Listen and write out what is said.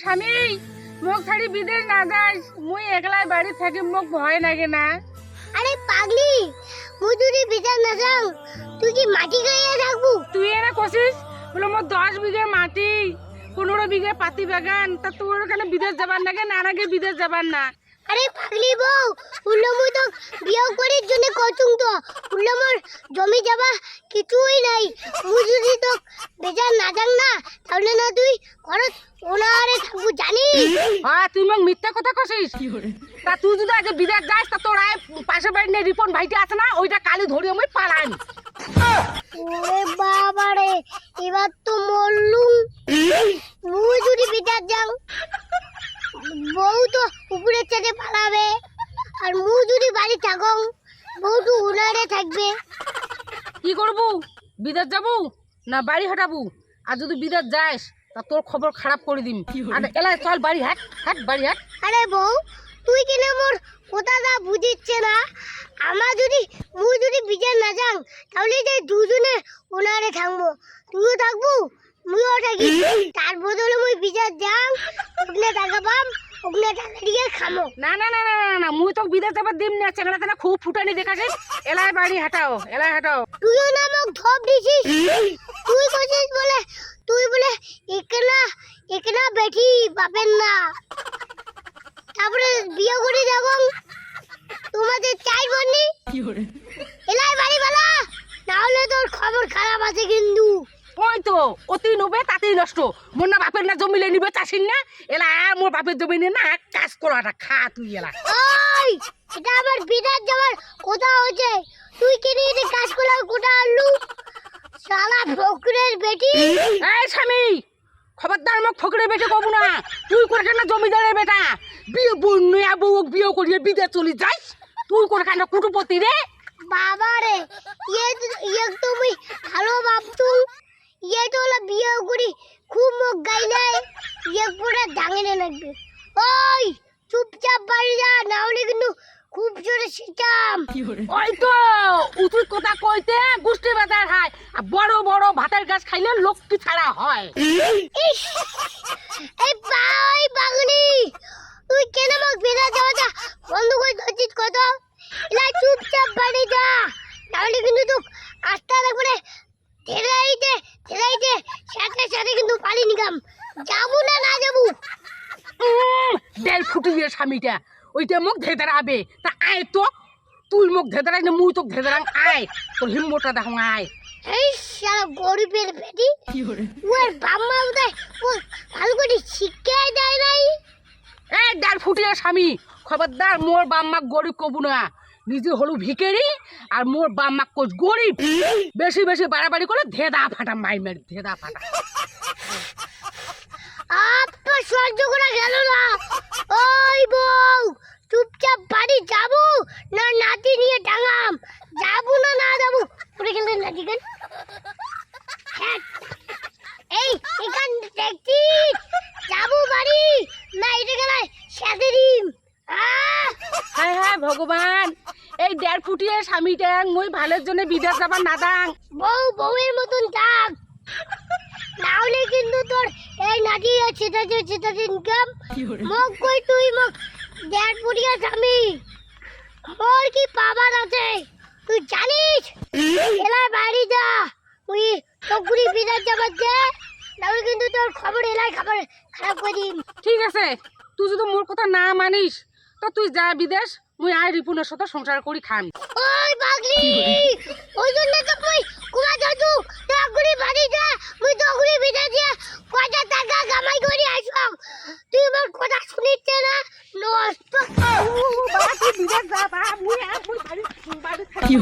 স্বামী মোক ছাড়ি বিদেশ না যাস, মুই একলাই বাড়ি থাকি, মোক ভয় লাগে না? আরে পাগলি, মুই যদি বিদেশ না যাও তুই কি মাটি গাইয়া থাকবো? তুই এনে কছিস বলে মোর 10 বিঘে মাটি, 15 বিঘে পাতি বাগান, তা তোর কেন বিদেশ যাবার নাকি? না নাকি বিদেশ যাবার না? আরে পাগলি বউ, উল্লো মুই তো বিয়ে করার জন্য কচুং, তো উল্লো মোর জমি যাবা কিছুই নাই। মুই যদি তো বেজার না যাং না, তাহলে না তুই ঘরত ওনারে থাকবো, জানিস? হ্যাঁ, তুই মোক মিথ্যা কথা কছিস। তা তুই যদি আজ বিদেশ যাস, তা তোর আয় পাশে বাড়ি নিয়ে রিপন ভাইটি আছে না, ওইটা কালি ধরে আমি পালাই। ওরে বাবা রে, এবার তো মরলুম। মুই যদি বিদেশ যাং, বউ তো উপরের চাঁদে পালাবে, আর মুই যদি বাড়ি থাকং, বউ তো উনারে থাকবে। কি করবো? বিদেশ যাবো না বাড়ি হাঁটাবো? আর যদি বিদেশ যাস তা তোর খবর খারাপ করে দিম। আর এলাই চল বাড়ি হাট, হাট বাড়ি হাট। আরে বউ, তুই কিনা মোর কথাটা বুঝিচ্ছে না? আমার যদি মুই যদি বিদেশ না যাং, তাহলে যে দুজনে উনারে থাকবো, তুইও থাকবো মুইও থাকি। তার বদলে মুই বিদেশ যাং, ওখানে টাকা পাম, ওখানে টাকা দিয়ে খামো। না না না না না না, মুই তো বিদেশ যাবার দিম না। চেংড়া তেনা খুব ফুটানি দেখাছিস। এলাই বাড়ি হাঁটাও, এলাই হাঁটাও। তুইও না মোক ধপ দিছিস। তুই কইছিস বলে, তুই বলে একলা একলা বেঠি বাপের না, তারপরে বিয়ে করে যাবং তোমাদের চাই বলনি। এলাই বাড়ি বালা, না হলে তোর খবর খারাপ আছে কিন্তু। ওই তো অতি নবে তাতেই নষ্ট। মোর না বাপের না জমি নিবে চাষির না, এলা মোর বাপের জমি নিয়ে না এক কাজ করাটা খা তুই। এলা ওই, এটা আমার বিদেশ যাওয়ার কথা হচ্ছে, তুই কি নিয়ে কাজ করলাম কোটা আলু শালা ফকরের বেটি। এই স্বামী, খবরদার মোক ফকরের বেটে কব না। তুই করে কেন জমিদারের বেটা বিয়ে বন্যা বউ বিয়ে করিয়ে বিদেশ চলে যাস? তুই করে কেন কুটুপতি রে? বাবা রে, ইয়ে তো মুই ভালো ভাবতু, ইয়ে তো হলো বিয়ে করি খুব মুখ গাইলে ইয়ে পুরো ডাঙে লাগবে। ওই চুপচাপ বাড়ি যা, না হলে কিন্তু খুব জোরে ছিটাম। ওই তো উচিত কথা কইতে গুষ্টি বাজার হয়, আর বড় বড় ভাতের গাছ খাইলে লক্ষ্মী ছাড়া হয়। ইস, এই পাই বাগনি, তুই কেন মুখ বেলা যাওয়াটা বন্ধ করে ধরছিস কত? এলা চুপচাপ বাড়ি যা, না হলে কিন্তু তুই আস্তে করে ঠেলাইতে সাথে সাথে কিন্তু পানি নিগাম। যাবো না না যাবো? দেড় ফুটি দিয়ে স্বামীটা ওইটা মুখ ধেদারাবে। তা আয় তো, তুই মুখ ধেদারাই না মুই তোকে ধেদারাং। আয়, তোর হিম্মতটা দেখো। আয়। এই শালা গরিবের বেটি, ওর বাম্মা উদয় ও ভালো করে শিক্ষাই দেয় নাই। এই দেড় ফুটিয়ে স্বামী, খবরদার মোর বাম্মা গরিব কবু না। নিজে হলু ভিকেরি আর মোর বাম্মা কোচ গরিব। বেশি বেশি বাড়াবাড়ি করে ধেদা ফাটা মাই মেরে ধেদা ফাটা। আপনার সহ্য করা গেল না। ওই বউ, চুপচাপ বাড়ি যাবো না নাতি নিয়ে ডাঙাম? যাবো না না যাবো? পড়ে গেলে নাতি গান। এই এখান দেখছি যাবো বাড়ি না এটা গেলে সাথে দিম। হ্যাঁ হ্যাঁ ভগবান, এই দেড় ফুটিয়ে স্বামীটা মুই ভালোর জন্য বিদেশ যাবার না দাং। বউ বউয়ের মতন থাক, না হলে কিন্তু তোর এই নাতি সেটাতে ইনকাম। মুখ কই তুই মুখ দেড় ফুটিয়ে স্বামী, মোর কি পাবার আছে তুই জানিস? এলাই বাড়ি যা, তুই তকুরি বিদেশ যাবার দে, নাহলে কিন্তু তোর খবর এলাই খাবার খারাপ করে দিম। ঠিক আছে, তুই যদি মোর কথা না মানিস তো তুই যা বিদেশ, মুই আয় রিপুনের সাথে সংসার করি খান। ওই পাগলি, ওই জন্য তো মুই কুমা যাচ্ছু, তকুরি বাড়ি যা, মুই তকুরি বিদেশ দিয়ে কয়টা টাকা কামাই করে আসবাম। তুই আমার কথা শুনিচ্ছে না, নষ্ট। বাবা তুই বিদেশ যা, বাবা মুই বাড়ি থাকি।